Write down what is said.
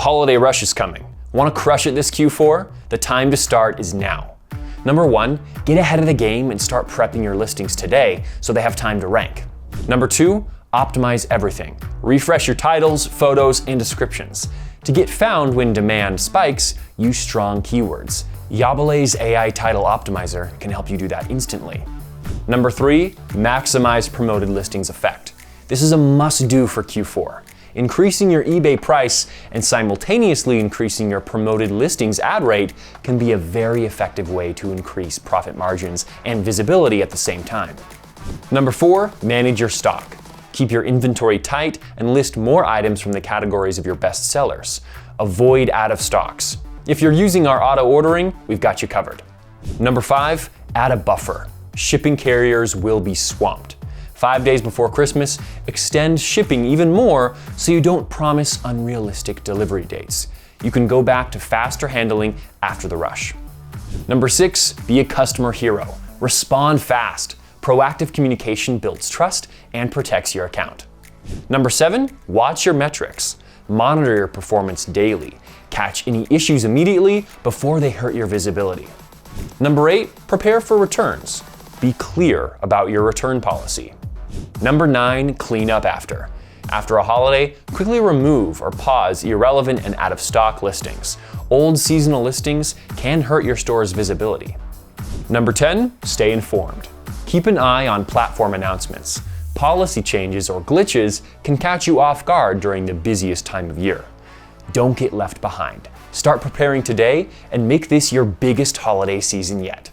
holiday rush is coming. Want to crush it this Q4? The time to start is now. Number 1, get ahead of the game and start prepping your listings today so they have time to rank. Number 2, optimize everything. Refresh your titles, photos, and descriptions. To get found when demand spikes, use strong keywords. Yaballe's AI Title Optimizer can help you do that instantly. Number 3, maximize promoted listings effect. This is a must-do for Q4. Increasing your eBay price and simultaneously increasing your promoted listings ad rate can be a very effective way to increase profit margins and visibility at the same time. Number 4, manage your stock. Keep your inventory tight and list more items from the categories of your best sellers. Avoid out of stocks. If you're using our auto ordering, we've got you covered. Number 5, add a buffer. Shipping carriers will be swamped. 5 days before Christmas, extend shipping even more so you don't promise unrealistic delivery dates. You can go back to faster handling after the rush. Number 6, be a customer hero. Respond fast. Proactive communication builds trust and protects your account. Number 7, watch your metrics. Monitor your performance daily. Catch any issues immediately before they hurt your visibility. Number 8, prepare for returns. Be clear about your return policy. Number 9, clean up after. After a holiday, quickly remove or pause irrelevant and out-of-stock listings. Old seasonal listings can hurt your store's visibility. Number 10, stay informed. Keep an eye on platform announcements. Policy changes or glitches can catch you off guard during the busiest time of year. Don't get left behind. Start preparing today and make this your biggest holiday season yet.